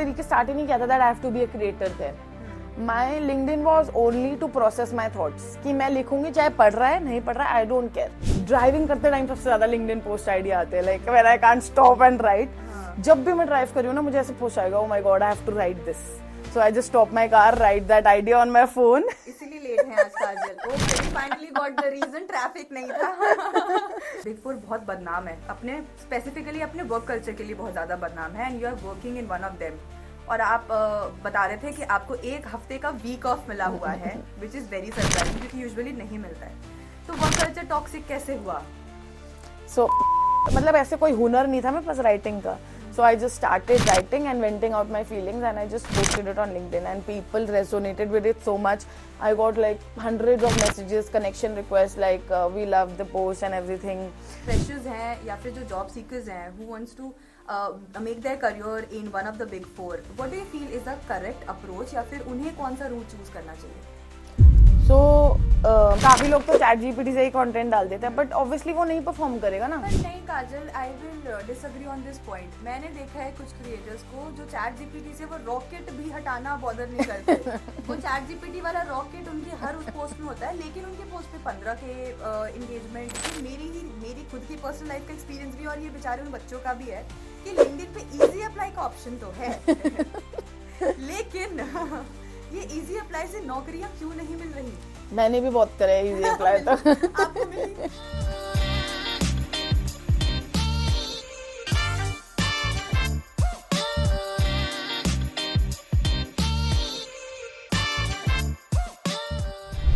तरीके स्टार्ट ही नहीं किया था that I have to be a creator there. My LinkedIn was only to process my thoughts कि मैं लिखूंगी चाहे पढ़ रहा है नहीं पढ़ रहा है, आई डोंट केयर. ड्राइविंग करते टाइम सबसे ज्यादा लिंक्डइन पोस्ट आइडिया आते हैं, like when I can't stop and right. जब भी मैं ड्राइव कर रही हूँ ना मुझे ऐसे पोस्ट आएगा, oh my god I have to write this. So I just stop my car, write that idea on my phone. इसीलिए लेट है आज Kajal. Okay, finally got the reason, traffic नहीं था. बिग फोर बहुत बदनाम है, अपने स्पेसिफिकली अपने वर्क कल्चर के लिए बहुत ज्यादा बदनाम है, and you are working in one of them. और आप बता रहे थे कि आपको एक हफ्ते का वीक ऑफ मिला हुआ है, विच इज वेरी सरप्राइजिंग क्योंकि यूजुअली नहीं मिलता है. तो वर्क कल्चर टॉक्सिक कैसे हुआ? सो मतलब ऐसे कोई हुनर नहीं था मेरे पास राइटिंग का. So I just started writing and venting out my feelings, and I just posted it on LinkedIn, and people resonated with it so much. I got like hundreds of messages, connection requests, like we love the post and everything. Freshers हैं या फिर जो job seekers हैं who wants to make their career in one of the big four, what do you feel is the correct approach, या फिर उन्हें कौन सा route choose करना चाहिए? So काफी लोग तो चैट जीपीटी से ही कंटेंट डाल देते हैं, बट ऑब्वियसली वो नहीं परफॉर्म करेगा ना. पर नहीं Kajal, I will disagree on this point. मैंने देखा है कुछ क्रिएटर्स को जो चैट जीपीटी से वो रॉकेट भी हटाना बॉदर नहीं करते. वो चैट जीपीटी वाला रॉकेट उनकी हर उस पोस्ट में होता है, लेकिन उनके पोस्ट पे 15 के एंगेजमेंट. मेरी खुद की पर्सनल लाइफ का एक्सपीरियंस भी और ये बेचारे उन बच्चों का भी है कि लिंक्डइन पे इजी अप्लाई का ऑप्शन तो है, लेकिन ये इजी अप्लाई से नौकरियां क्यों नहीं मिल रही? मैंने भी बहुत करे इजी अप्लाई तो. आपको मिली?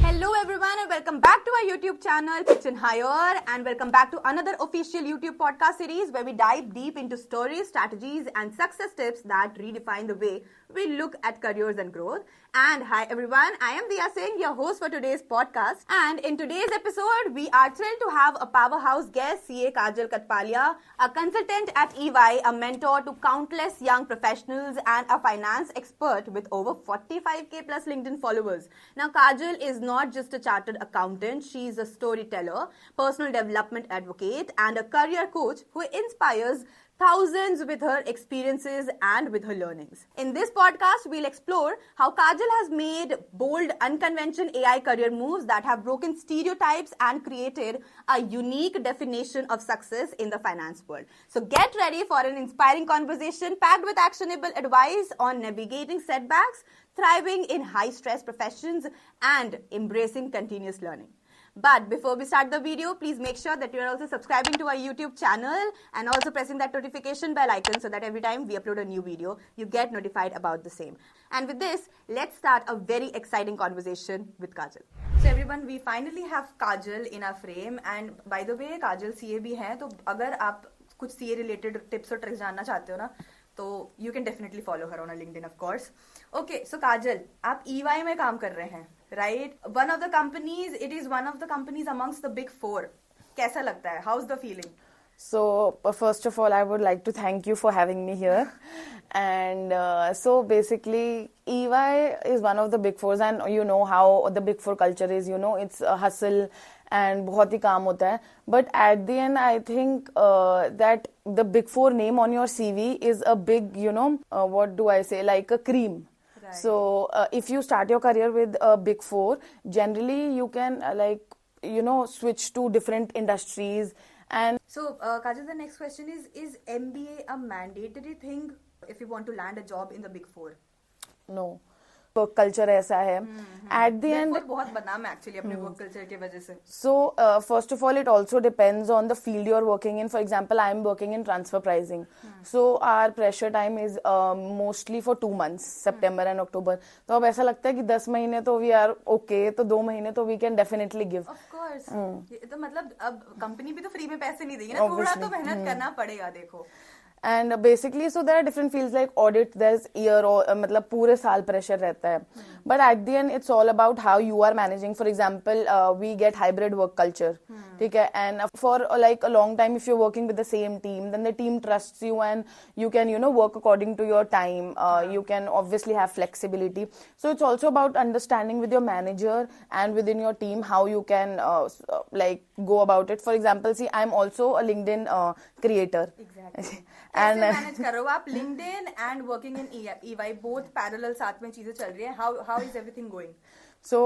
Hello everyone and welcome back to our YouTube channel Kitchen Hire, and welcome back to another official YouTube podcast series where we dive deep into stories, strategies and success tips that redefine the way we look at careers and growth. And hi everyone, I am Diya Singh, your host for today's podcast, and in today's episode we are thrilled to have a powerhouse guest, CA Kajal Katpalia, a consultant at EY, a mentor to countless young professionals and a finance expert with over 45k plus LinkedIn followers. Now Kajal is not just a chartered accountant, she is a storyteller, personal development advocate and a career coach who inspires thousands with her experiences and with her learnings. In this podcast, we'll explore how Kajal has made bold, unconventional AI career moves that have broken stereotypes and created a unique definition of success in the finance world. So get ready for an inspiring conversation packed with actionable advice on navigating setbacks, thriving in high-stress professions, and embracing continuous learning. But before we start the video, please make sure that you are also subscribing to our YouTube channel and also pressing that notification bell icon so that every time we upload a new video, you get notified about the same. And with this, let's start a very exciting conversation with Kajal. So everyone, we finally have Kajal in our frame, and by the way, Kajal CA भी है, तो अगर आप कुछ CA related tips और tricks जानना चाहते हो ना, तो you can definitely follow her on her LinkedIn, of course. Okay, so Kajal, आप EY में काम कर रहे हैं, right? One of the companies, it is one of the companies amongst the big four. कैसा लगता है? How's the feeling? So first of all, I would like to thank you for having me here. And so basically, EY is one of the big fours, and you know how the big four culture is. You know, it's a hustle and बहुत ही काम होता है. But at the end, I think that the big four name on your CV is a big, you know, what do I say, like a cream. Right. So if you start your career with a big four, generally you can switch to different industries. And so Kajal, the next question is MBA a mandatory thing if you want to land a job in the big four? No. Work culture ऐसा है at the end बहुत बदनाम है actually अपने work culture की वजह से. So first of all it also depends on the field you are working in. For example I am working in transfer pricing, so our pressure time is mostly for 2 months, September and October. तो अब ऐसा लगता है कि 10 महीने तो we are okay, तो 2 महीने तो we can definitely give. Of course, तो मतलब अब कंपनी भी तो फ्री में पैसे नहीं देगी ना, थोड़ा तो मेहनत करना पड़ेगा. देखो, and basically so there are different fields like audit, there's year or मतलब पूरे साल pressure रहता है. But at the end it's all about how you are managing. For example, we get hybrid work culture, ठीक है, and for like a long time if you're working with the same team, then the team trusts you and you can, you know, work according to your time. You can obviously have flexibility. So it's also about understanding with your manager and within your team how you can like go about it. For example, see, I'm also a LinkedIn creator. Exactly. And कैसे manage कर रहे हो आप LinkedIn and working in EY both parallel साथ में चीजें चल रही है how is everything going So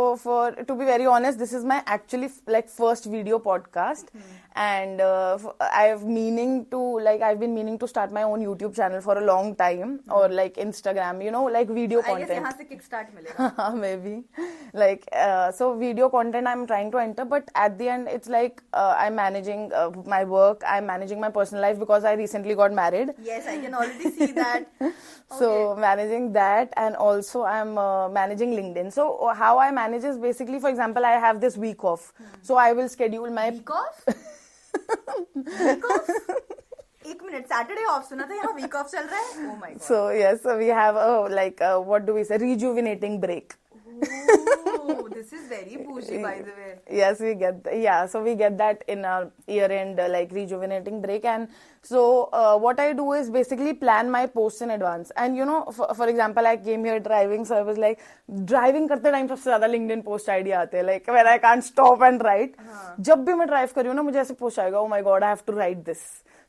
to be very honest, this is my actually like first video podcast, and I've been meaning to start my own YouTube channel for a long time, or like Instagram, like video I guess content. यहाँ से kick start मिलेगा Maybe like so video content I'm trying to enter, but at the end it's like I'm managing my work, I'm managing my personal life because I recently got married. yes I can already see that So managing that, and also I'm managing LinkedIn. So how I manage is basically, for example, I have this week off, so I will schedule my week off एक minute Saturday off सुना था यहाँ week off चल रहा है oh my So yes, so we have what do we say, rejuvenating break. God this is very bougie by the way Yes, so we get that in our year-end like rejuvenating break, and so what I do is basically plan my posts in advance. And for example, I came here driving, so I was like, driving करते time सबसे ज्यादा LinkedIn post idea आते हैं, like when I can't stop and write. जब भी मैं drive कर रही हूँ ना, मुझे ऐसे post आएगा, oh my god, I have to write this.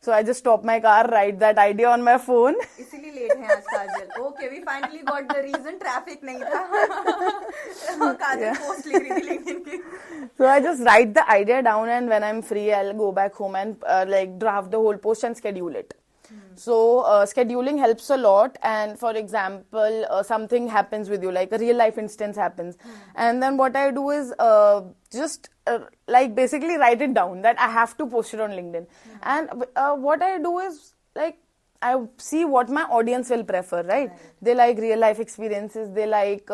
So I just stop my car, write that idea on my phone. इसीलिए लेट है आज Kajal okay we finally got the reason traffic नहीं था काजल पोस्ट लिख रही थी लिंक्डइन की So I just write the idea down, and when I'm free, I'll go back home and like draft the whole post and schedule it. So scheduling helps a lot. And for example, something happens with you, like a real life instance happens, and then what I do is just like basically write it down that I have to post it on LinkedIn. And what I do is like I see what my audience will prefer, right? They like real life experiences. They like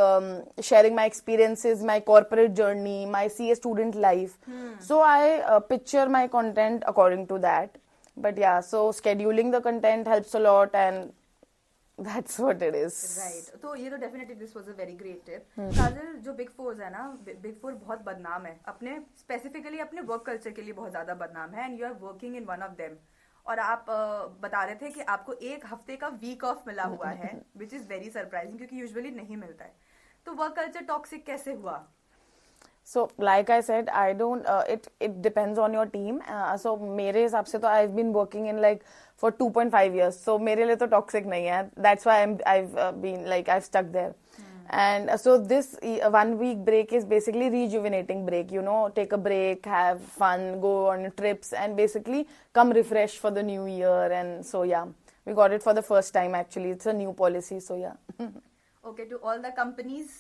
sharing my experiences, my corporate journey, my CA student life. So I picture my content according to that. But yeah, so scheduling the content helps a lot, and that's what it is. Right तो ये तो definitely this was a very great tip Kajal जो big force है ना big four बहुत बदनाम है अपने स्पेसिफिकली अपने वर्क कल्चर के लिए बहुत ज्यादा बदनाम है and you are working in one of them और आप बता रहे थे कि आपको एक हफ्ते का वीक ऑफ मिला हुआ है विच इज वेरी सरप्राइजिंग क्योंकि यूजुअली नहीं मिलता है तो वर्क कल्चर टॉक्सिक कैसे हुआ So like I said, I don't. It depends on your team. So मेरे हिसाब से तो I've been working in like for 2.5 years. So मेरे लिए तो toxic नहीं है. That's why I've been like I've stuck there. And so this 1 week break is basically rejuvenating break. Take a break, have fun, go on trips, and basically come refreshed for the new year. And so yeah, we got it for the first time actually. It's a new policy. So yeah. Okay, to all the companies.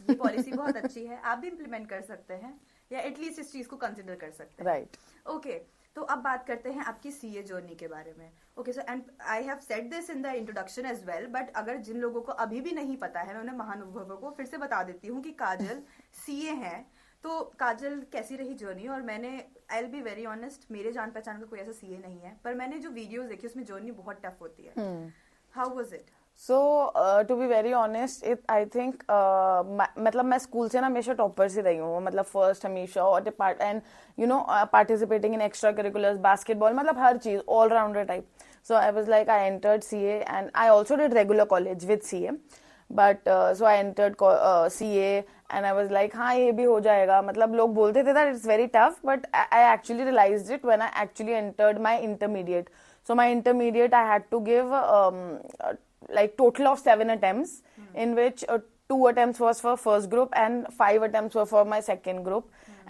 ये policy बहुत अच्छी है आप भी implement कर सकते हैं या एटलीस्ट इस चीज को कंसिडर कर सकते हैं राइट ओके तो अब बात करते हैं आपकी सीए जर्नी के बारे में okay so and I have said this in the introduction as well but अगर जिन लोगों को अभी भी नहीं पता है मैं उन्हें महानुभवों को फिर से बता देती हूँ कि काजल सीए हैं तो काजल कैसी रही जर्नी और मैंने I will be very honest मेरे जान पहचान का कोई ऐसा सीए नहीं है पर मैंने जो वीडियोस देखी उसमें जर्नी बहुत टफ होती है how was it So to be very honest, I think मतलब मैं स्कूल से ना हमेशा टॉपर से रही हूँ मतलब फर्स्ट हमेशा और and participating in extracurriculars basketball मतलब हर चीज all rounder type so I was like I entered CA and I also did regular college with CA but so I entered CA and I was like हाँ ये भी हो जाएगा मतलब लोग बोलते थे that it's very tough but I actually realized it when I actually entered my intermediate so my intermediate I had to give like total of 7 attempts in which 2 attempts was for first group and 5 attempts were for my second group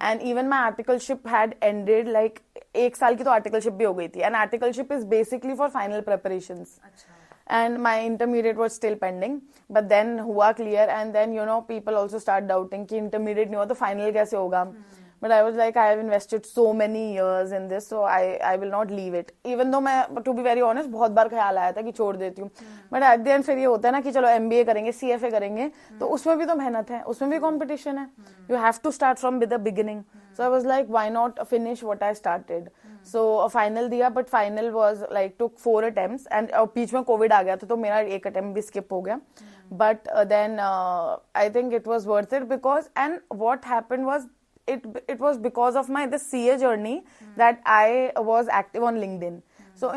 and even my articleship had ended like एक साल की तो articleship भी हो गई थी and articleship is basically for final preparations and my intermediate was still pending but then हुआ clear and then people also start doubting कि intermediate नहीं हुआ तो final कैसे होगा But I was like, I have invested so many years in this, so I will not leave it. Even though मैं, to be very honest, बहुत बार ख्याल आया था कि छोड़ देती हूँ. But at the end फिर ये होता है ना कि चलो MBA करेंगे, CFA करेंगे, तो उसमें भी तो मेहनत है, उसमें भी competition है. You have to start from the beginning. So I was like, why not finish what I started? So final दिया, but final was like took 4 attempts and बीच में COVID आ गया था, तो मेरा एक attempt भी skip हो गया. But then I think it was worth it because, and what happened was, it was because of my this CA journey that I was active on LinkedIn. So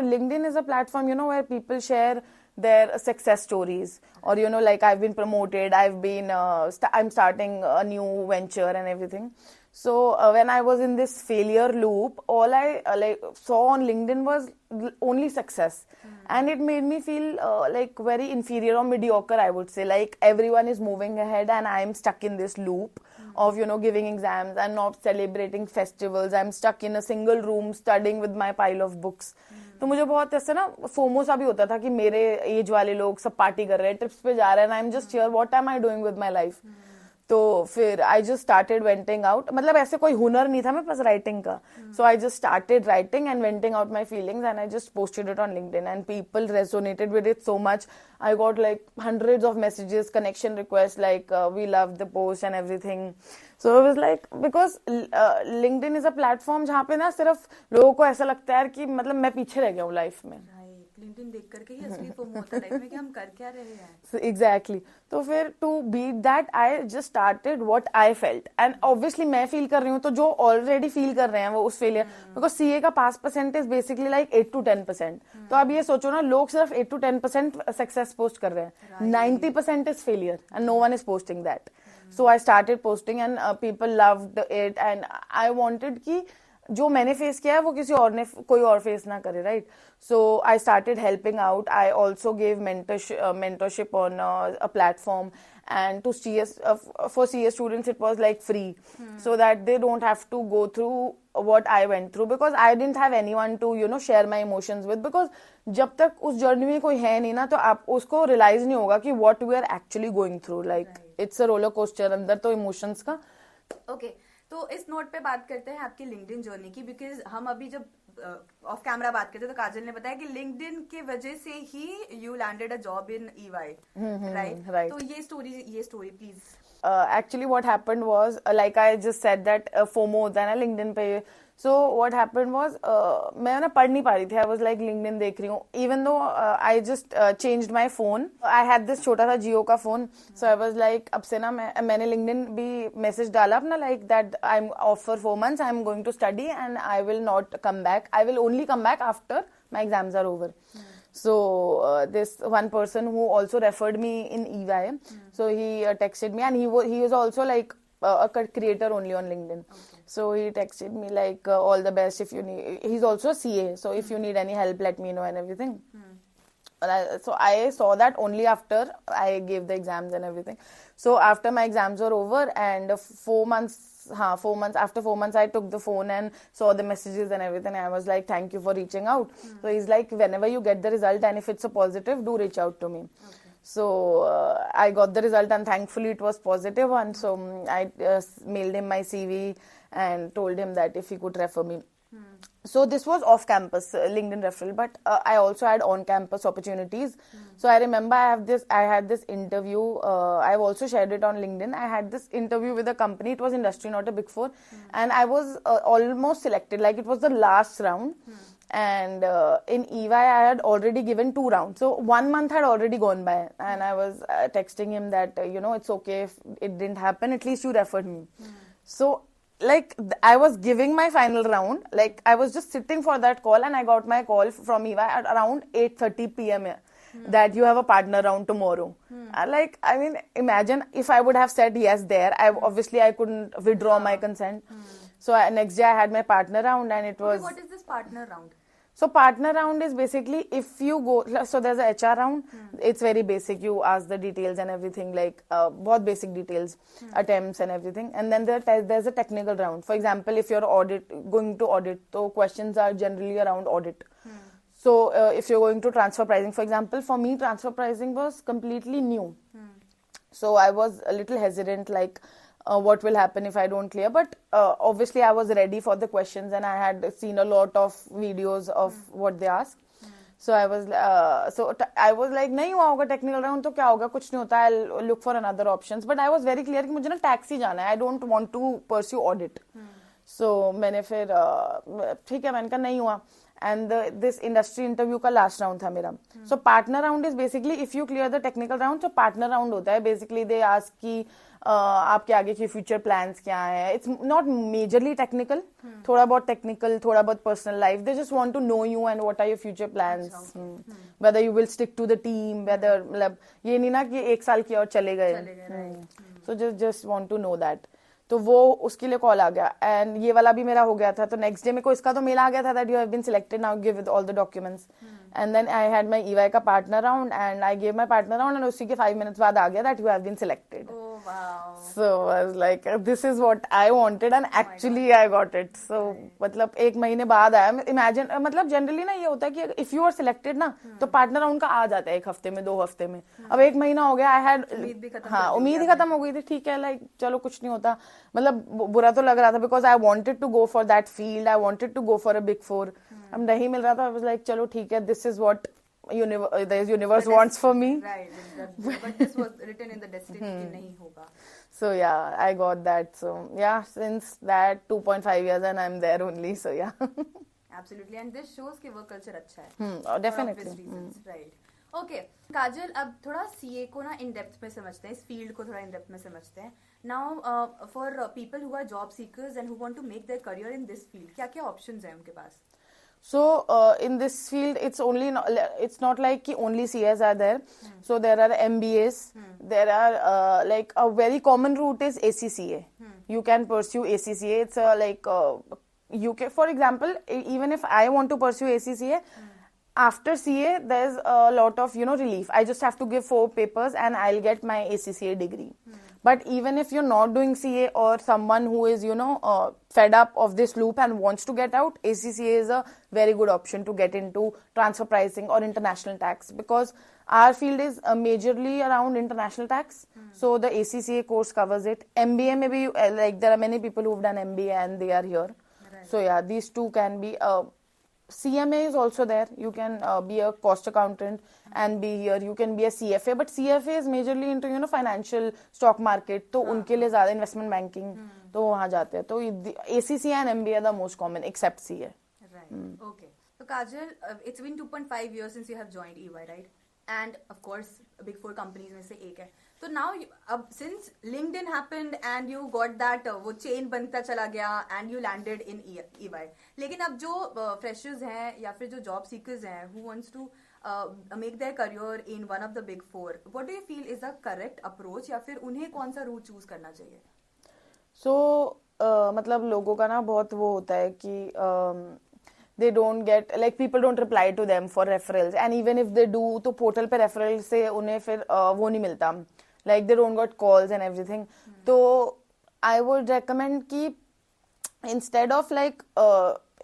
LinkedIn is a platform where people share their success stories or like I've been promoted, I'm starting a new venture and everything. So when I was in this failure loop, all I like saw on LinkedIn was only success, and it made me feel like very inferior or mediocre, I would say. Like everyone is moving ahead and I am stuck in this loop of giving exams and not celebrating festivals. I'm stuck in a single room studying with my pile of books. तो मुझे बहुत ऐसा ना FOMO सा भी होता था कि मेरे एज वाले लोग सब पार्टी कर रहे हैं, ट्रिप्स पे जा रहे हैं, and I'm just here, what am I doing with my life? तो फिर I just started venting out. मतलब ऐसे कोई हुनर नहीं था मेरे पास राइटिंग का. So I just started writing and venting out my feelings and I just posted it on LinkedIn and people resonated with it so much. I got like hundreds of messages, connection requests, like we love the post and everything. So it was like, because LinkedIn is a platform जहाँ पे ना सिर्फ लोगों को ऐसा लगता है यार कि मतलब मैं पीछे रह गया हूँ लाइफ में. लिंक्डइन देख करके ही असली फोमो होता है लाइफ में कि हम कर क्या रहे हैं. So, exactly. तो फिर to beat that I just started what I felt, and obviously मैं फील कर रही हूँ तो जो ऑलरेडी फील कर रहे हैं वो उस फेलियर, बिकॉज सीए का पास परसेंटेज बेसिकली लाइक 8 to 10%. तो अब ये सोचो ना, लोग सिर्फ 8 to 10% सक्सेस पोस्ट कर रहे हैं, 90% is failure and no one is posting that. So I started posting and people loved it, and I wanted कि जो मैंने फेस किया है वो किसी और ने कोई और फेस ना करे, right? So I started helping out. I also gave mentorship on a platform, and to CS for CS students it was like free, so that they don't have to go through what I went through, because I didn't have anyone to share my emotions with, because जब तक उस journey में कोई है नहीं ना तो आप उसको रियलाइज नहीं होगा कि what we are actually going through. Like it's a roller coaster. अंदर तो इमोशंस का. ओके, तो इस नोट पे बात करते हैं आपकी लिंक्डइन जर्नी की, बिकॉज हम अभी जब ऑफ कैमरा बात करते तो काजल ने बताया कि लिंक्डइन के वजह से ही you landed a job in EY, right? तो ये story please. Actually what happened was, like I just said that FOMO होता है ना LinkedIn पे. So what happened was, मैं ना पढ़ नहीं पा रही थी. I was like LinkedIn देख रही हूँ, even though I just changed my phone. I had this छोटा सा जियो का phone. So I was like, अब से ना मैंने LinkedIn भी मैसेज डाला अपना, like that I'm off for 4 months, I'm going to study and I will not come back. I will only come back after my exams are over. So this one person who also referred me in EY, so he texted me, and he was also like a creator only on LinkedIn. So he texted me like, all the best if you need. He's also a CA, so if you need any help, let me know and everything. So I saw that only after I gave the exams and everything. So after my exams were over, and 4 months after 4 months I took the phone and saw the messages and everything. I was like, thank you for reaching out. So he's like, whenever you get the result and if it's a positive, do reach out to me. So I got the result, and thankfully it was positive one. So I mailed him my CV and told him that if he could refer me. So this was off campus LinkedIn referral, but I also had on campus opportunities. So I remember I had this interview. I've also shared it on LinkedIn. I had this interview with a company. It was industry, not a big four, and I was almost selected. Like it was the last round. And in EY I had already given 2 rounds, so 1 month had already gone by, and I was texting him that it's okay if it didn't happen, at least you referred me. So like I was giving my final round, like I was just sitting for that call, and I got my call from EY at around 8:30 PM that you have a partner round tomorrow. Like, I mean, imagine if I would have said yes there, I couldn't withdraw my consent. So next day I had my partner round, and it was... What is this partner round? So partner round is basically if you go, so there's a HR round. It's very basic. You ask the details and everything, like बहुत basic details, attempts and everything. And then there's a technical round. For example, if you're going to audit, so questions are generally around audit. So if you're going to transfer pricing, for example, for me transfer pricing was completely new. So I was a little hesitant, like what will happen if I don't clear, but obviously I was ready for the questions, and I had seen a lot of videos of what they ask. So I was like, नहीं हुआ होगा technical round तो क्या होगा, कुछ नहीं होता, I'll look for another options. But I was very clear कि मुझे ना taxi जाना है, I don't want to pursue audit. So मैंने फिर ठीक है, मैंने कहा नहीं हुआ. And this industry interview का last round था मेरा. So partner round is basically if you clear the technical round, so partner round होता है. Basically they ask कि आपके आगे की future plans क्या है. It's not majorly technical. थोड़ा बहुत technical, थोड़ा बहुत personal life. They just want to know you and what are your future plans. Whether you will stick to the team, whether मतलब ये नहीं ना कि 1 साल की और चले गए. So just want to know that. तो वो उसके लिए कॉल आ गया एंड ये वाला भी मेरा हो गया था. तो नेक्स्ट डे मेरे को इसका तो मेल आ गया था that you have been selected, now give with all the documents. And then I had my EY का partner round and I give my partner round and उसी के 5 मिनट्स बाद आ गया that you have been selected. Oh wow. So I was like, this is what I wanted and actually I got it. So मतलब एक महीने बाद आया. इमेजिन मतलब जनरली ना ये होता है कि इफ यू आर सिलेक्टेड ना तो पार्टनर राउंड का आ जाता है 1 हफ्ते में 2 हफ्ते में. अब 1 महीना हो गया. आई हैड उम्मीद भी खत्म हाँ कर दी उम्मीद ही थी खत्म हो गई थी. ठीक है लाइक चलो कुछ नहीं होता. मतलब बुरा तो लग रहा था because I wanted to go for that field. I wanted to go for a big 4. अब नहीं मिल रहा था. आई वाज लाइक चलो ठीक है, this is what universe wants for me. Right, exactly. But this was written in the destiny कि नहीं होगा. So yeah, I got that. So yeah, since that 2.5 years and I'm there only. So yeah. Absolutely, and this shows कि work culture अच्छा है. Definitely. For obvious reasons, right. Okay, काजल अब थोड़ा CA को ना इन डेप्थ में समझते हैं, इस फील्ड को थोड़ा इन डेप्थ में समझते हैं. Now for people who are job seekers and who want to make their career in this field, क्या क्या options हैं उनके पास? So in this field, it's not like कि only CAs are there. So there are MBAs. There are like a very common route is ACCA. You can pursue ACCA. It's like you can, for example, even if I want to pursue ACCA, after CA there's a lot of relief. I just have to give 4 papers and I'll get my ACCA degree. But even if you're not doing CA or someone who is fed up of this loop and wants to get out, ACCA is a very good option to get into transfer pricing or international tax, because our field is majorly around international tax. So the ACCA course covers it. MBA maybe like there are many people who've done MBA and they are here. Right. So yeah, these two can be. CMA is also there. You can be a cost accountant and be here. You can be a CFA, but CFA is majorly into financial stock market. तो उनके लिए ज़्यादा investment banking तो वहाँ जाते हैं. तो ACCA and MBA are the most common except CA. Right. Okay. So Kajal, it's been 2.5 years since you have joined EY, right? And of course, big 4 companies में से एक है. So now, since LinkedIn happened and you got that वो chain बनता चला गया and you landed in EY. लेकिन अब जो freshers हैं या फिर जो job seekers हैं who wants to make their career in one of the big 4, what do you feel is the correct approach या फिर उन्हें कौन सा route choose करना चाहिए? So मतलब लोगों का ना बहुत वो होता है कि they don't get, like people don't reply to them for referrals, and even if they do तो portal पे referral से उन्हें फिर वो नहीं मिलता, like they don't got calls and everything. तो I would recommend कि instead of like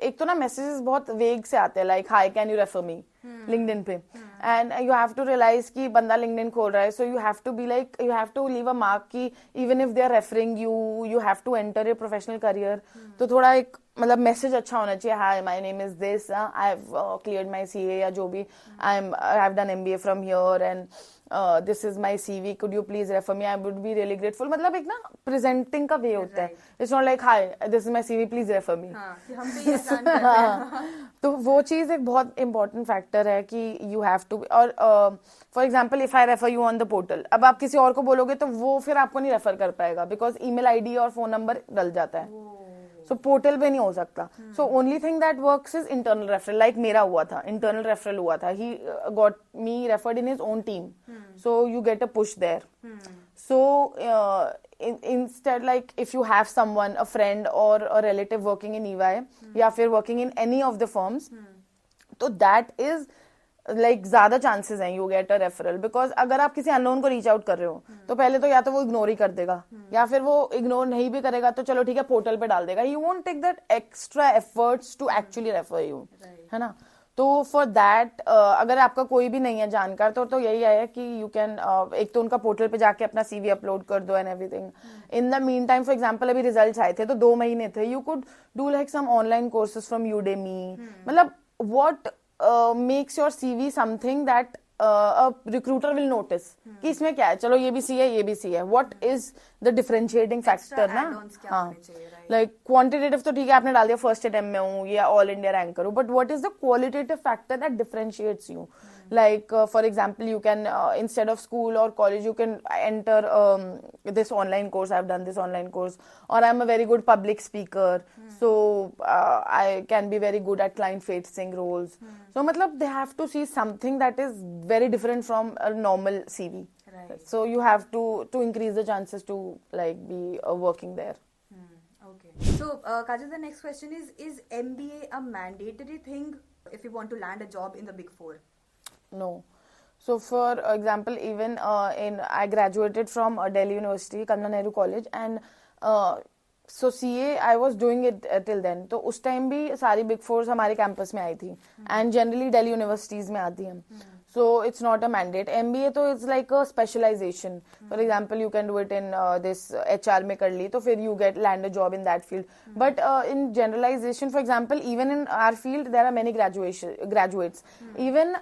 एक तो ना messages बहुत vague से आते हैं, like hi can you refer me LinkedIn पे, and you have to realize कि बंदा LinkedIn खोल रहा है, so you have to be like, you have to leave a mark कि even if they are referring you, you have to enter your professional career. तो थोड़ा एक मतलब मैसेज अच्छा होना चाहिए. Hi my name is this, I have cleared my CA या जो भी, I have done MBA from here and this is my CV, could you please refer me, I would be really grateful. मतलब एक ना presenting का way होता है. It's not like hi this is my CV please refer me. तो वो चीज एक बहुत इंपॉर्टेंट फैक्टर है कि यू हैव टू. और for example if I refer you on the portal, अब आप किसी और को बोलोगे तो वो फिर आपको नहीं रेफर कर पाएगा बिकॉज ईमेल आईडी और फोन नंबर डल जाता है. सो पोर्टल पे नहीं हो सकता. So only thing that works is internal referral. Like मेरा हुआ था, इंटरनल रेफरल हुआ था. He got me referred in his own team, so you get a push there. सो instead, like if you have someone, a friend or a relative working in EY या फिर working in any of the firms, तो that is like ज्यादा chances हैं you get a referral. Because अगर आप किसी unknown को रीच आउट कर रहे हो तो पहले तो या तो वो इग्नोर ही कर देगा या फिर वो इग्नोर नहीं भी करेगा तो चलो ठीक है पोर्टल पे डाल देगा. You won't take that extra efforts to actually refer you, है ना. तो फॉर दैट अगर आपका कोई भी नहीं है जानकार तो यही है कि यू कैन एक तो उनका पोर्टल पे जाके अपना सीवी अपलोड कर दो and everything. In the mean time for example अभी रिजल्ट्स आए थे तो 2 महीने थे. You could do like some online courses from Udemy. मतलब what makes your CV something that a recruiter will notice कि इसमें क्या है, चलो ये भी सी है ये भी सी है. what is the differentiating factor ना. हाँ, like quantitative तो ठीक है आपने डाल दिया फर्स्ट अटेम्प्ट में हूँ या ऑल इंडिया रैंकर हूँ, but what is the qualitative factor that differentiates you? Like for example you can instead of school or college you can enter this online course. I've done this online course, or I'm a very good public speaker, so I can be very good at client facing roles. So matlab they have to see something that is very different from a normal CV. Right. So you have to increase the chances to like be working there. So, Kajal, the next question is MBA a mandatory thing if you want to land a job in the Big Four? No. So for example, even I graduated from Delhi University, Kamla Nehru College, and so CA I was doing it till then. तो उस time भी सारी big force हमारे campus में आई थी, and generally Delhi universities में आती हैं. So it's not a mandate. MBA तो it's like a specialization. For example, you can do it in this HR में कर ली, तो फिर you land a job in that field. But in generalization, for example, even in our field there are many graduates. Even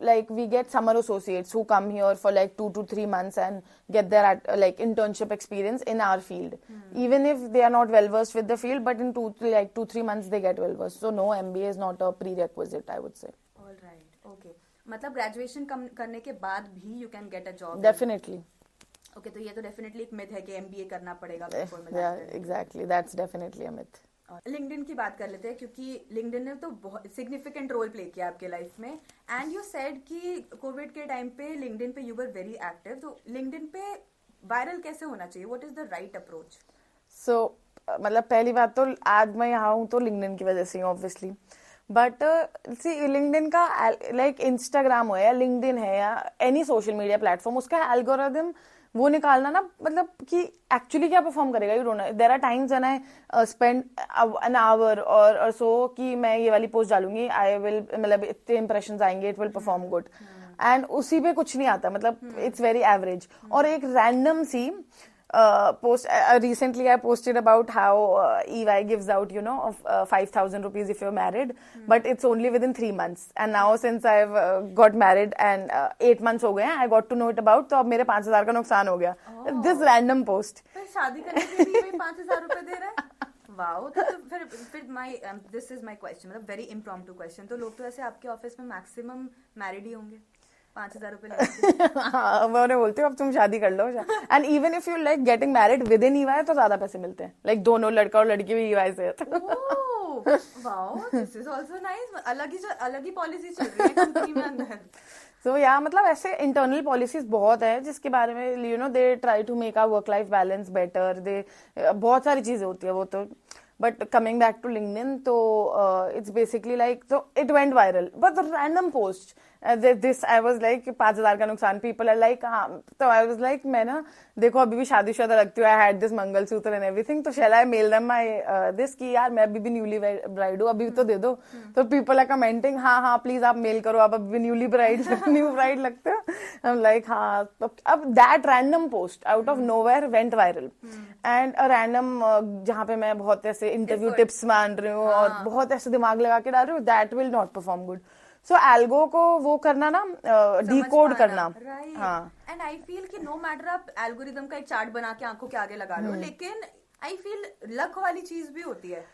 like we get summer associates who come here for like 2 to 3 months and get their like internship experience in our field. Even if they are not well versed with the field, but in 2-3 months they get well versed. So no, MBA is not a prerequisite, I would say. All right, okay. मतलब graduation करने के बाद भी you can get a job? Definitely. Okay, तो ये तो definitely एक myth है कि एमबीए करना पड़ेगा. Exactly, that's definitely a myth. LinkedIn की बात कर लेते हैं, क्योंकि लिंक्डइन ने तो बहुत सिग्निफिकेंट रोल प्ले किया आपके लाइफ में, एंड यू सेड कि कोविड के टाइम पे लिंक्डइन पे यू वर वेरी एक्टिव. तो लिंक्डइन पे वायरल कैसे होना चाहिए? What is the right approach? So मतलब पहली बात तो आज मैं यहाँ हूँ तो लिंक्डइन की वजह से ऑब्वियसली. बट सी लिंक्डइन का लाइक इंस्टाग्राम हो या लिंक्डइन है या एनी सोशल मीडिया प्लेटफॉर्म, उसका एल्गोरिथम वो निकालना ना, मतलब कि एक्चुअली क्या परफॉर्म करेगा. You don't know. There are times when I spend an hour or so कि मैं ये वाली पोस्ट डालूंगी, आई विल मतलब इतने इंप्रेशंस आएंगे, it will perform good, and उसी पे कुछ नहीं आता. मतलब इट्स वेरी एवरेज. और एक रैंडम सी post recently I posted about how EY gives out 5,000 rupees if you're married, but it's only within 3 months, and now since I've got married and 8 months हो गए हैं, I got to know it about, तो अब मेरे 5,000 का नुकसान हो गया. This random post. फिर शादी करने के लिए भी 5,000 रुपए दे रहा है? वाओ. तो फिर दिस इज माय क्वेश्चन, मतलब वेरी इम्प्रॉम्प्टू क्वेश्चन. तो लोग तो ऐसे आपके ऑफिस में मैक्सिमम मैरिड ही होंगे 5,000 रुपए लेते. मैं उन्हें बोलती हूँ अब तुम शादी कर लो. And even if you like getting married within EY तो ज्यादा पैसे मिलते हैं. लाइक दोनों लड़का और लड़की भी EY से है. Wow, this is also nice. अलग ही पॉलिसी चल रही है कंपनी में अंदर. So yeah, मतलब ऐसे इंटरनल पॉलिसीज बहुत है जिसके बारे में they try to make our work life balance better. They बहुत सारी चीजें होती है वो तो. But coming back to LinkedIn, तो इट्स बेसिकली लाइक, तो it went viral but random post this I was like 5,000 का नुकसान. पीपल आर लाइक हाँ. तो आई वाज लाइक मैं ना देखो अभी भी शादीशुदा लगती हूँ, I had this mangalsutra and everything, तो शैल आई मेल देम माय दिस कि यार मैं अभी भी न्यूली ब्राइड हूँ, अभी तो दे दो. तो पीपल आर कमेंटिंग हाँ प्लीज आप मेल करो, आप अभी भी न्यू ब्राइड लगते हो. आई एम लाइक हाँ. तो अब that random post out of nowhere went viral, and a random जहाँ पे मैं बहुत ऐसे इंटरव्यू टिप्स मान रही हूँ और बहुत ऐसे दिमाग लगा के डाल रही हूँ, that will not perform good. So algo को वो करना ना, डिकोड करना. हाँ. एंड आई फील कि नो मैटर आप एल्गोरिदम का एक चार्ट बना के आंखों के आगे लगा लो, लेकिन आई फील लक वाली चीज भी होती है.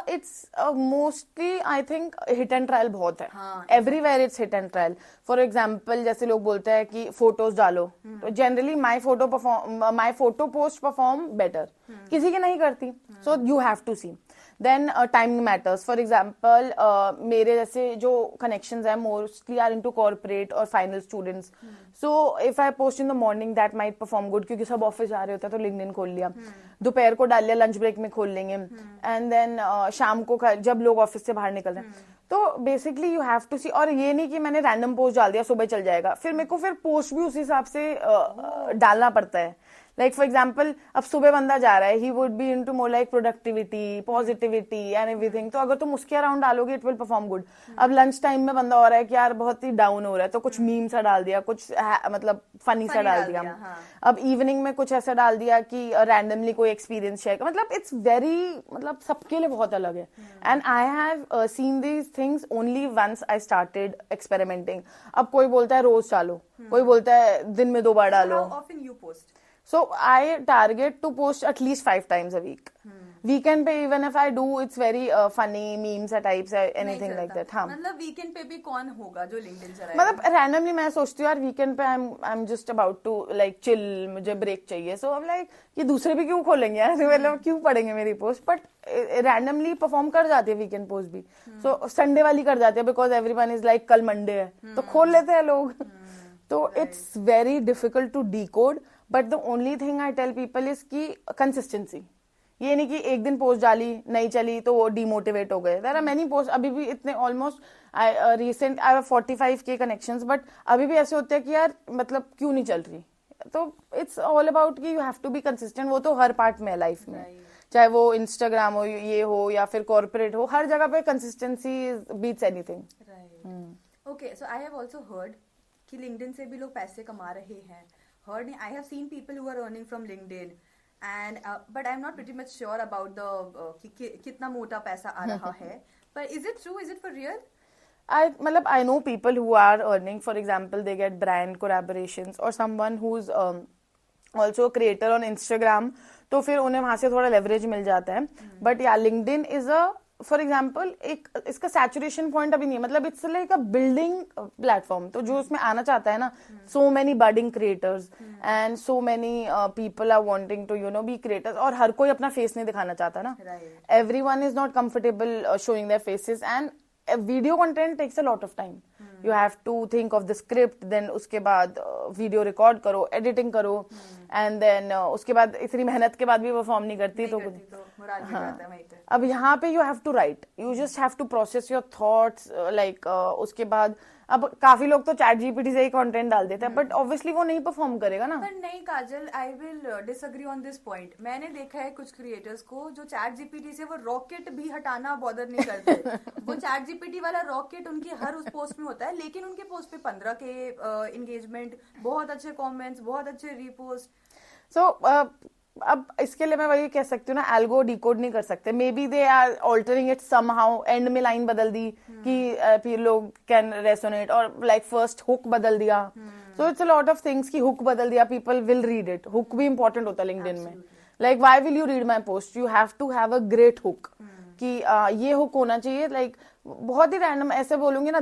It's mostly I think hit and trial बहुत है. Everywhere it's hit and trial. For example जैसे लोग बोलते हैं कि फोटोज डालो, तो generally my photo post perform better, किसी की नहीं करती. So you have to see. Then timing matters. For example मेरे जैसे जो कनेक्शंस है मोस्टली आर इनटू कॉर्पोरेट और final students. So if I post in the morning that might perform good, क्योंकि सब ऑफिस जा रहे होते हैं तो लिंक्डइन खोल लिया. दोपहर को डाल लिया, लंच ब्रेक में खोल लेंगे, एंड देन शाम को जब लोग ऑफिस से बाहर निकल रहे हैं. तो बेसिकली यू हैव टू सी. और ये नहीं कि मैंने रैंडम पोस्ट डाल दिया सुबह चल जाएगा, फिर मेरे को फिर पोस्ट भी उस हिसाब से डालना पड़ता है. लाइक फॉर एग्जाम्पल अब सुबह बंदा जा रहा है, he would be into more like productivity, positivity and everything, तो अगर तुम उसके अराउंड डालोगे इट विल परफॉर्म गुड. अब लंच टाइम में बंदा हो रहा है कि यार बहुत ही डाउन हो रहा है, तो कुछ मीम सा डाल दिया, कुछ मतलब फनी सा डाल दिया. अब इवनिंग में कुछ ऐसा डाल दिया कि रैंडमली कोई एक्सपीरियंस शेयर, मतलब इट्स वेरी, मतलब सबके लिए बहुत अलग है. And I have seen these things only once I started experimenting. अब कोई बोलता है रोज डालो, कोई बोलता है दिन में 2 बार डालो. So I target to post at least 5 times a week. Weekend पे even if I do, it's very funny memes or types or anything like that. हाँ. मतलब weekend पे भी कौन होगा जो LinkedIn चलाएगा? मतलब randomly मैं सोचती हूँ यार weekend पे I'm just about to like chill, मुझे break चाहिए. So I'm like ये दूसरे भी क्यों खोलेंगे यार, मतलब क्यों पढ़ेंगे मेरी post? But randomly perform कर जाती है weekend post भी. So Sunday वाली कर जाती है because everyone is like कल Monday है, तो खोल लेते हैं लोग. तो it's very difficult to decode. But the only thing I tell people is कि consistency. ये नहीं कि एक दिन पोस्ट डाली नहीं चली तो वो डिमोटिवेट हो गए. देयर आर मेनी पोस्ट अभी भी इतने almost recent I have 45K connections, but अभी भी ऐसे होते हैं कि यार मतलब क्यों नहीं चल रही. तो इट्स ऑल अबाउट कि you have to be consistent. वो तो हर पार्ट में है लाइफ में, चाहे वो इंस्टाग्राम हो, ये हो या फिर कॉर्पोरेट हो, हर जगह पे consistency beats anything. Okay, so I have also heard कि लिंक्डइन से भी लोग पैसे कमा रहे हैं. हर्ड नहीं, I have seen people who are earning from LinkedIn and but I am not pretty much sure about the कितना मोटा पैसा आ रहा है. पर is it true, is it for real? I know people who are earning, for example, they get brand collaborations or someone who's also a creator on Instagram, तो फिर उन्हें वहां से थोड़ा leverage मिल जाता है. But yeah, LinkedIn is a, for example, एक इसका saturation point अभी नहीं है, मतलब it's like a building platform. तो जो उसमें आना चाहता है ना, so many budding creators and so many people are wanting to be creators, और हर कोई अपना face नहीं दिखाना चाहता ना. Everyone is not comfortable showing their faces, and video content takes a lot of time. You have to think of the script, then उसके बाद video record करो, editing करो, and then उसके बाद इतनी मेहनत के बाद भी परफॉर्म नहीं करती तो अब यहाँ पे you have to write, you just have to process your thoughts, like उसके बाद अब काफी लोग तो चैट जीपीटी से ही कंटेंट डाल देते हैं, बट ऑब्वियसली वो नहीं परफॉर्म करेगा ना. पर नहीं Kajal, I will disagree on this point. मैंने देखा है कुछ क्रिएटर्स को जो चैट जीपीटी से वो रॉकेट भी हटाना बॉदर नहीं करते. वो चैट जीपीटी वाला रॉकेट उनकी हर उस पोस्ट में होता है, लेकिन उनके पोस्ट पे 15K एंगेजमेंट, बहुत अच्छे कमेंट्स, बहुत अच्छे रीपोस्ट. सो अब इसके लिए मैं वही कह सकती हूँ ना, एल्गो डिकोड नहीं कर सकते. Maybe they are altering it somehow, and में लाइन बदल दी कि फिर लोग कैन रेसोनेट, और लाइक फर्स्ट हुक बदल दिया. So it's a lot of things कि हुक बदल दिया, people will read it. Hook भी इंपॉर्टेंट होता है लिंक्डइन में. Like why will you read my post, you have to have a great hook कि ये हुक होना चाहिए. लाइक बहुत ही रैंडम ऐसे बोलूंगी ना,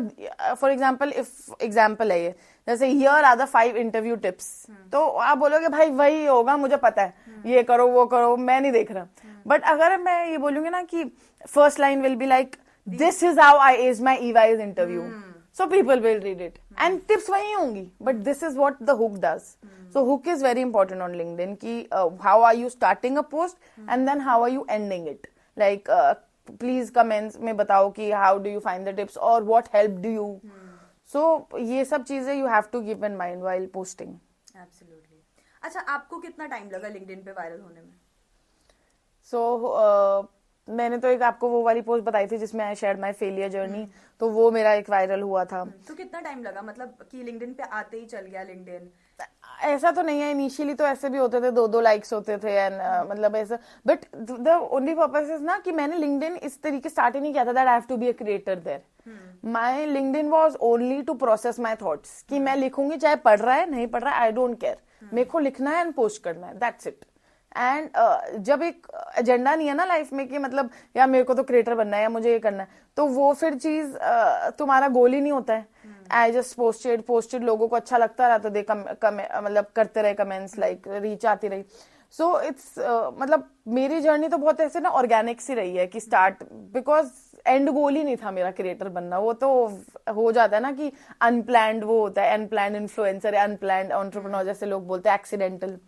फॉर एग्जाम्पल इफ एग्जाम्पल है ये, जैसे here are the 5 interview tips, तो आप बोलोगे भाई वही होगा, मुझे पता है, ये करो वो करो, मैं नहीं देख रहा. बट अगर मैं ये बोलूंगी ना कि first line will be like this is how I ace my EY's interview, so people will read it, and tips वही होंगी, but this is what the hook does. So hook is very important on LinkedIn कि how are you starting a post and then how are you ending it. Like please comments में बताओ कि how do you find the tips or what helped you. So ये सब चीजें you have to keep in mind while posting. Absolutely. अच्छा, आपको कितना time लगा लिंक्डइन पे वायरल होने में? So मैंने तो एक आपको वो वाली पोस्ट बताई थी जिसमें I share my failure journey, तो वो मेरा एक वायरल हुआ था. तो कितना टाइम लगा, मतलब कि लिंक्डइन पे आते ही चल गया लिंक्डइन? ऐसा तो नहीं है, इनिशियली तो ऐसे भी होते थे, 2-2 लाइक्स होते थे, एंड मतलब ऐसा. But the only purpose is ना कि मैंने लिंक्डइन इस तरीके स्टार्ट ही नहीं किया था that I have to be a creator there. My LinkedIn was only to process my thoughts कि मैं लिखूंगी, चाहे पढ़ रहा है नहीं पढ़ रहा है, आई डोंट केयर, मेरे को लिखना है एंड पोस्ट करना है, दैट्स इट. एंड जब एक एजेंडा नहीं है ना लाइफ में कि मतलब यार मेरे को तो क्रिएटर बनना है या मुझे ये करना है, तो वो फिर चीज तुम्हारा गोल ही नहीं होता है. आई जस्ट पोस्टेड, लोगों को अच्छा लगता रहा तो दे मतलब करते रहे कमेंट्स, लाइक रीच आती रही. सो इट्स मतलब मेरी जर्नी तो बहुत ऐसे ना ऑर्गेनिक सी रही है कि स्टार्ट, बिकॉज एंड गोल ही नहीं था मेरा क्रिएटर बनना. वो तो हो जाता है ना कि अनप्लैंड वो होता है, अनप्लैंड इन्फ्लुएंसर या अनप्लैंड एंटरप्रेन्योर जैसे लोग बोलते हैं, एक्सीडेंटल.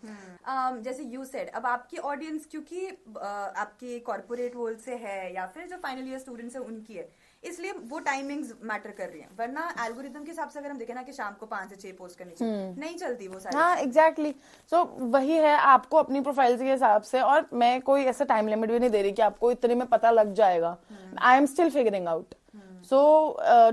जैसे यू सेड, अब आपकी ऑडियंस क्योंकि आपके कॉर्पोरेट वर्ल्ड से है या फिर जो फाइनल ईयर स्टूडेंट्स है उनकी है, इसलिए वो टाइमिंग्स मैटर कर रही हैं. वरना एल्गोरिथम के हिसाब से अगर हम देखें ना कि शाम को 5 से 6 पोस्ट करनी चाहिए, नहीं चलती वो सारी. हाँ एग्जैक्टली. सो वही है, आपको अपनी प्रोफाइल के हिसाब से, और मैं कोई ऐसा टाइम लिमिट भी नहीं दे रही कि आपको इतने में पता लग जाएगा. I am still figuring out. So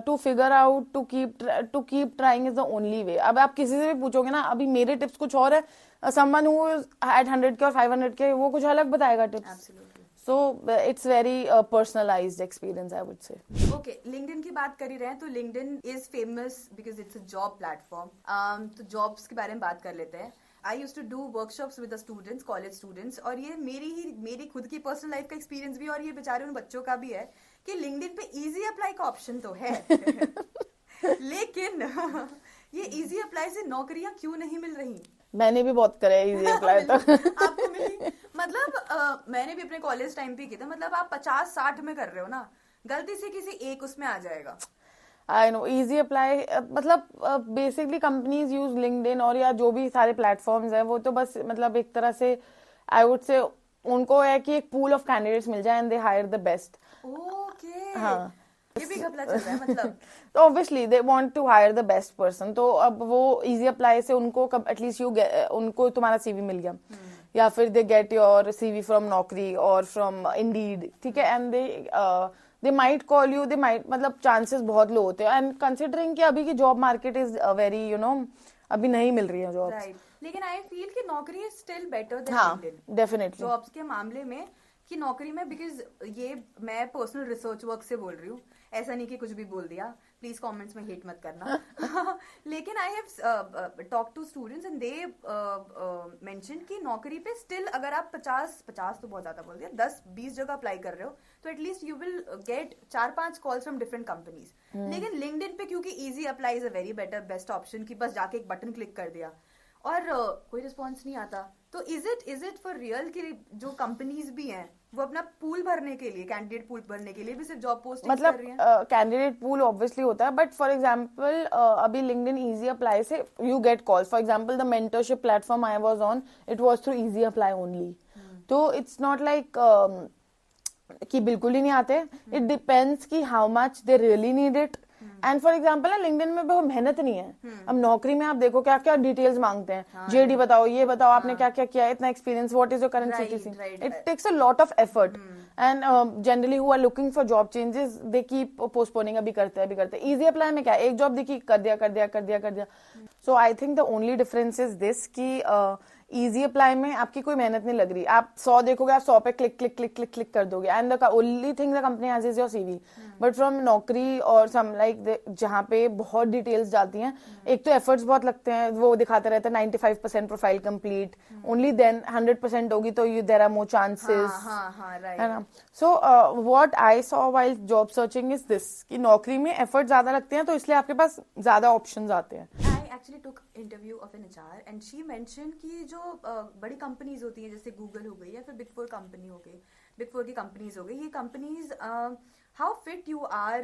to figure out, to keep trying is the only way. अब आप किसी से भी पूछोगे ना, अभी मेरे टिप्स कुछ और है, someone who is at 100K और 500K वो कुछ अलग बताएगा tips. Absolutely. So it's very personalized experience, I would say. Okay, LinkedIn की बात कर ही रहे हैं, तो LinkedIn is famous because it's a job platform. तो jobs के बारे में बात कर लेते हैं. I used to do workshops with the students, college students, और ये मेरी खुद की पर्सनल लाइफ का एक्सपीरियंस भी और ये बेचारे उन बच्चों का भी है कि लिंक्डइन पे इजी अप्लाई का ऑप्शन तो है लेकिन ये इजी अप्लाई से नौकरियां क्यों नहीं मिल रही? मैंने भी बहुत करे इजी अप्लाई तो. आपको मिली? मतलब मैंने भी अपने कॉलेज टाइम पे किया था. मतलब आप 50-60 में कर रहे हो ना, गलती से किसी एक उसमें आ जाएगा. आई नो इजी अप्लाई, मतलब बेसिकली कंपनीज यूज लिंक्डइन और या जो भी सारे प्लेटफॉर्म्स है, वो तो बस मतलब एक तरह से आई वुड से उनको है कि एक पूल ऑफ कैंडिडेट्स मिल जाए and they hire the best. Okay. हाँ. ये भी घपला चल रहा है मतलब. तो obviously they want to hire the best person. तो अब वो इजी अप्लाई से उनको कब एटलीस्ट उनको तुम्हारा सीवी मिल गया, या फिर they get your CV from नौकरी और फ्रॉम इंडीड, ठीक है, and they might call you, they might, मतलब चांसेस बहुत लो होते हैं. एंड कंसिडरिंग कि अभी की जॉब मार्केट इज वेरी अभी नहीं मिल रही है जॉब. राइट. लेकिन आई फील कि नौकरी इज स्टिल बेटर देन हाँ, लिंक्डइन डेफिनेटली. जॉब्स के मामले में, कि नौकरी में, बिकॉज ये मैं पर्सनल रिसर्च वर्क से बोल रही हूँ, ऐसा नहीं कि कुछ भी बोल दिया, प्लीज कमेंट्स में हेट मत करना. लेकिन I have talk to students and they mention कि नौकरी पे स्टिल अगर आप 50 तो बहुत ज्यादा बोल दिया, 10-20 जगह अप्लाई कर रहे हो तो at least you will get 4-5 calls from different companies. लेकिन लिंक्डइन पे क्योंकि easy apply is a very better best option, कि बस जाके एक बटन क्लिक कर दिया और कोई रिस्पॉन्स नहीं आता. तो इज इट फॉर रियल कि जो कंपनीज भी हैं वो अपना पूल भरने के लिए, कैंडिडेट पूल भरने के लिए भी सिर्फ जॉब पोस्टिंग कर रही हैं? मतलब कैंडिडेट पूल ऑब्वियसली होता है, बट फॉर एग्जांपल अभी लिंक्डइन इजी अप्लाई से you get calls. For example the mentorship platform I was on, it was through easy apply only. तो इट्स नॉट लाइक कि बिल्कुल ही नहीं आते. इट डिपेंड्स कि how much they really need it. And for example ना LinkedIn में बहुत मेहनत नहीं है. अब नौकरी में आप देखो क्या क्या डिटेल्स मांगते हैं. जेडी बताओ, ये बताओ आपने क्या क्या किया, इतना experience, what is your current CTC. It takes a lot of effort. And generally who are looking for job changes they keep postponing. अभी करते हैं. इजी अप्लाई में क्या, एक जॉब दिखी, कर दिया. So I think the only difference is this कि इजी अप्लाई में आपकी कोई मेहनत नहीं लग रही. आप 100 देखोगे, आप 100 पे क्लिक कर दोगे, and the only thing the company has is your CV. But from नौकरी और सम लाइक जहाँ पे बहुत डिटेल्स जाती हैं, एक तो एफर्ट्स बहुत लगते हैं, वो दिखाते रहते हैं 95% प्रोफाइल कंप्लीट, ओनली देन 100% होगी तो you there are more chances, है ना. So what I saw while job searching is this कि नौकरी में एफर्ट ज्यादा लगते हैं, तो इसलिए आपके पास ज्यादा ऑप्शंस आते हैं. Actually took interview of an HR and she mention कि जो बड़ी कंपनीज होती हैं जैसे गूगल हो गई या फिर बिग फोर कंपनी हो गई, बिग फोर की कंपनीज हो गई, ये companies how fit you are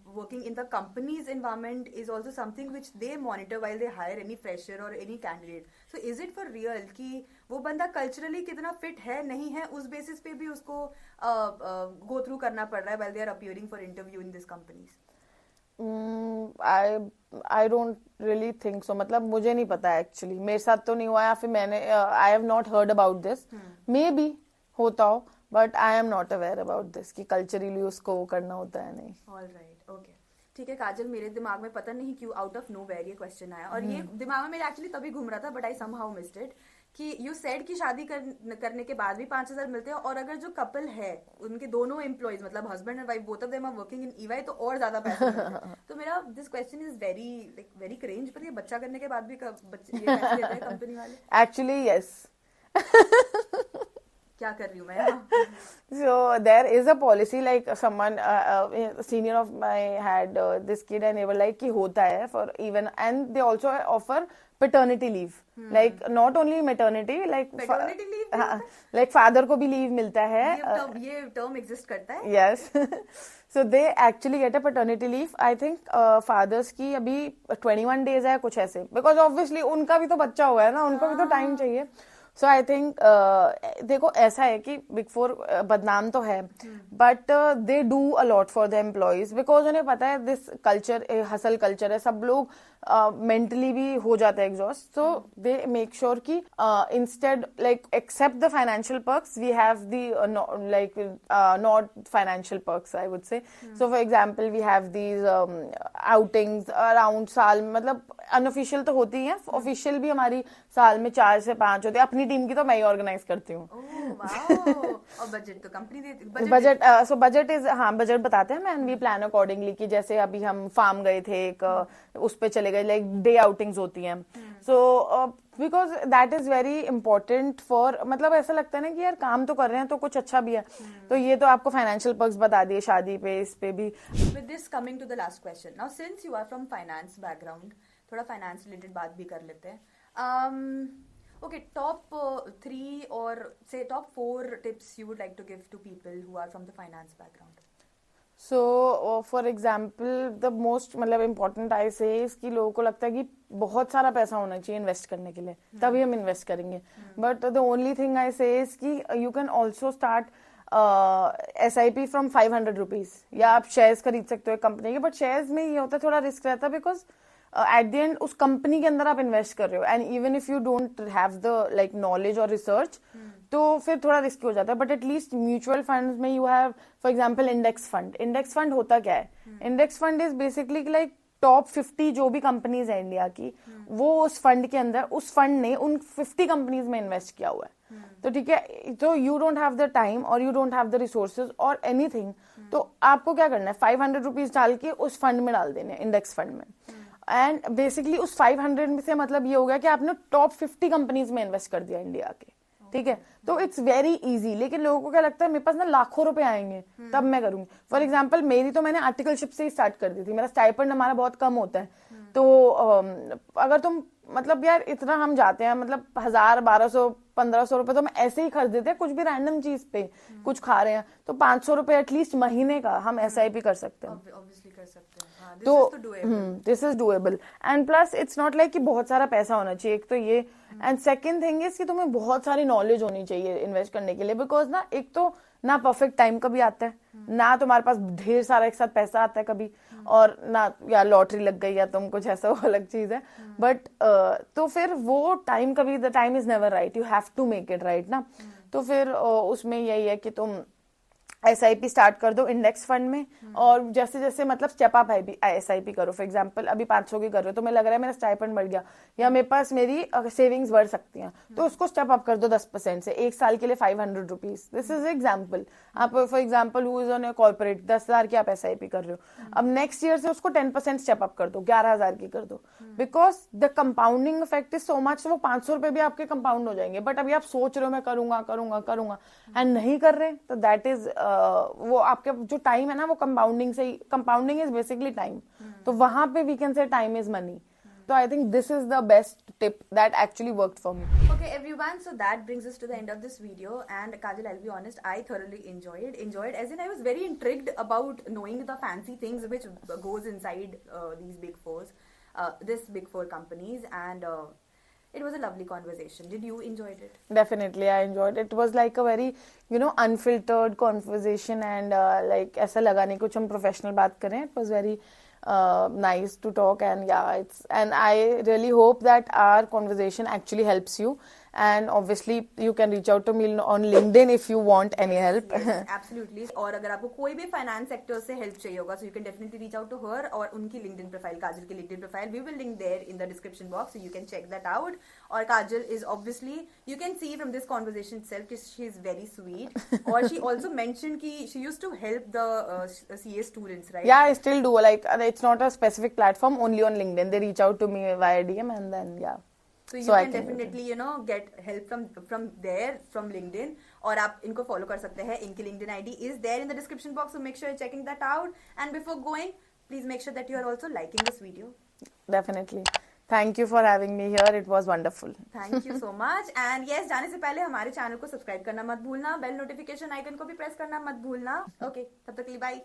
working in the companies environment is also something which they monitor while they hire any fresher और any candidate. So is it for real कि वो बंदा culturally कितना fit है नहीं है, उस बेसिस पे भी उसको गो थ्रू करना पड़ रहा है while they are appearing for interview in this companies? I don't really think so. मतलब मुझे नहीं पता एक्चुअली, मेरे साथ तो नहीं हुआ, या फिर मैंने I have not heard about this. May be होता हो, but I am not aware about this कि कल्चरली उसको करना होता है नहीं. ऑलराइट, ओके, ठीक है काजल. मेरे दिमाग में पता नहीं क्यों आउट ऑफ नोवेयर ये क्वेश्चन आया, और ये दिमाग में मेरे एक्चुअली तभी घूम रहा था, but I somehow missed it, कि यू सेड कि शादी करने के बाद भी 5,000 मिलते हैं, और अगर जो कपल है उनके दोनों एम्प्लॉइज मतलब husband and wife both of them are working in EY तो और ज्यादा पैसे मिलते हैं. तो मेरा this question is very cringe, पर ये बच्चा करने के बाद भी बच्चे ये पैसे देते हैं कंपनी वाले? Actually yes. क्या कर रही हूँ मैं? So there is a policy like someone senior of my had this kid and they were like कि होता है for even, and they also offer paternity leave, like not only maternity, like Paternity leave like father को भी leave मिलता है. ये term exist करता है? Yes. So they actually get a paternity leave. I think fathers की अभी 21 days है कुछ ऐसे, because obviously उनका भी तो बच्चा हुआ है ना, उनको भी तो टाइम चाहिए. सो आई थिंक देखो ऐसा है कि बिग फोर बदनाम तो है, but they do a lot for the employees, because उन्हें पता है दिस कल्चर हसल कल्चर है, सब लोग मेंटली भी हो जाते हैं exhaust. So they make sure कि instead like except the financial perks we have the like not financial perks I would say. So for example we have these outings around साल, मतलब अनऑफिशियल तो होती है, ऑफिशियल भी हमारी साल में 4 से 5 होती है. अपनी टीम की तो मैं ही ऑर्गेनाइज करती हूँ. और बजट तो कंपनी देती है. बजट सो बजट इज, हाँ बजट बताते हैं एंड वी प्लान अकॉर्डिंगली कि जैसे अभी हम फार्म गए थे एक उस पे चले गए, लाइक डे आउटिंग्स होती हैं. So because that is very important for, मतलब ऐसा लगता है ना कि यार काम तो कर रहे हैं तो कुछ अच्छा भी है. तो ये तो आपको फाइनेंशियल पर्क्स बता दिए शादी पे, इस पे भी. With this coming to the last question, now since you are from finance background, थोड़ा फाइनेंस रिलेटेड बात भी कर लेते हैं. Okay, top 3 or say top 4 tips you would like to give to people who are from the finance background. So for example the most मतलब important I से कि लोगों को लगता है कि बहुत सारा पैसा होना चाहिए इन्वेस्ट करने के लिए, तभी हम इन्वेस्ट करेंगे. But the only thing I से कि you can also start SIP from 500 rupees, या आप शेयर्स खरीद सकते हो कंपनी के. बट शेयर्स में ये होता है थोड़ा रिस्क रहता है, बिकॉज एट द एंड उस कंपनी के अंदर आप इन्वेस्ट कर रहे हो, and even if you don't have the like knowledge और रिसर्च, तो फिर थोड़ा रिस्की हो जाता है. बट एटलीस्ट म्यूचुअल फंड्स में you have for example index fund. Index fund होता क्या है? Index fund is basically like top 50 जो भी कंपनीज है इंडिया की, वो उस फंड के अंदर, उस फंड ने उन 50 कंपनीज में इन्वेस्ट किया हुआ है. तो ठीक है, तो you don't have the time और you don't have the resources और एनीथिंग, तो आपको क्या करना है, 500 रुपीज डाल के उस फंड में डाल देने, इंडेक्स फंड में. एंड बेसिकली उस 500 में से मतलब ये हो गया कि आपने टॉप 50 कंपनीज में इन्वेस्ट कर दिया इंडिया के. ठीक है, तो इट्स वेरी इजी. लेकिन लोगों को क्या लगता है मेरे पास ना लाखों रुपए आएंगे तब मैं करूंगी. फॉर एग्जांपल मेरी तो मैंने आर्टिकलशिप से ही स्टार्ट कर दी थी. मेरा स्टाइपेंड हमारा बहुत कम होता है, तो अगर तुम मतलब यार इतना हम जाते हैं, मतलब 1000 1200 1500 रुपए तो हम ऐसे ही खर्च देते हैं कुछ भी रैंडम चीज पे, कुछ खा रहे हैं, तो 500 रुपए एटलीस्ट महीने का हम SIP कर सकते हैं. ऑब्वियसली कर सकते हैं. हाँ, तो this is doable. And plus it's not like कि बहुत सारा पैसा होना चाहिए, एक तो ये. एंड सेकंड थिंग इज कि तुम्हें बहुत सारी नॉलेज होनी चाहिए इन्वेस्ट करने के लिए, बिकॉज ना एक तो ना परफेक्ट टाइम कभी आता है, ना तुम्हारे पास ढेर सारा एक साथ पैसा आता है कभी, और ना या लॉटरी लग गई या तुम कुछ ऐसा, वो अलग चीज है. बट तो फिर वो टाइम कभी, the time is never right, you have to make it right ना. तो फिर उसमें यही है कि तुम SIP स्टार्ट कर दो इंडेक्स फंड में, और जैसे जैसे मतलब स्टेप अप SIP करो. फॉर एग्जांपल अभी 500 की कर रहे हो, तो मैं लग रहा है मेरा स्टाइपेंड बढ़ गया, या मेरे पास मेरी सेविंग्स बढ़ सकती हैं, तो उसको स्टेप अप कर दो 10% से, एक साल के लिए 500 रुपीज. This is example. आप for example who is on corporate 10,000 की आप SIP कर रहे हो, अब नेक्स्ट ईयर से उसको 10% स्टेप अप कर दो, 11,000 की कर दो, because the compounding effect is so much. वो 500 रुपए भी आपके कंपाउंड हो जाएंगे. बट अभी आप सोच रहे हो मैं करूंगा करूंगा करूंगा एंड नहीं कर रहे, तो दैट इज वो आपके जो टाइम है ना, वो कंपाउंडिंग से ही, कंपाउंडिंग इज बेसिकली टाइम, तो वहां पे we can say time is money. So I think this is the best tip that actually worked for me. Okay, everyone. So that brings us to the end of this video. And Kajal, I'll be honest, I thoroughly enjoyed. As in, I was very intrigued about knowing the fancy things which goes inside these big fours, this big four companies, and it was a lovely conversation. Did you enjoy it? Definitely, I enjoyed it. It was like a very, unfiltered conversation, and like ऐसा लगा नहीं कुछ हम professional बात करें. It was very nice to talk, and I really hope that our conversation actually helps you, and obviously you can reach out to me on LinkedIn if you want any help. Yes, absolutely. और अगर आपको कोई भी finance sector से help चाहिए होगा, so you can definitely reach out to her, और उनकी LinkedIn प्रोफाइल, काजल की LinkedIn profile, we will link there in the description box, so you can check that out. और काजल is obviously, you can see from this conversation itself कि she is very sweet. और she also mentioned कि she used to help the CA students, right? Yeah, I still do. Like it's not a specific platform, only on LinkedIn. They reach out to me via DM, and then yeah. So you can definitely get help from there, from LinkedIn. और आप इनको follow कर सकते हैं. इनकी LinkedIn ID is there in the description box, so make sure you're checking that out. And before going, please make sure that you are also liking this video. Definitely. Thank you for having me here. It was wonderful. Thank you so much. And yes, जाने से पहले हमारे channel को subscribe करना मत भूलना, bell notification icon को भी प्रेस करना मत भूलना. Okay, तब तक के लिए बाय.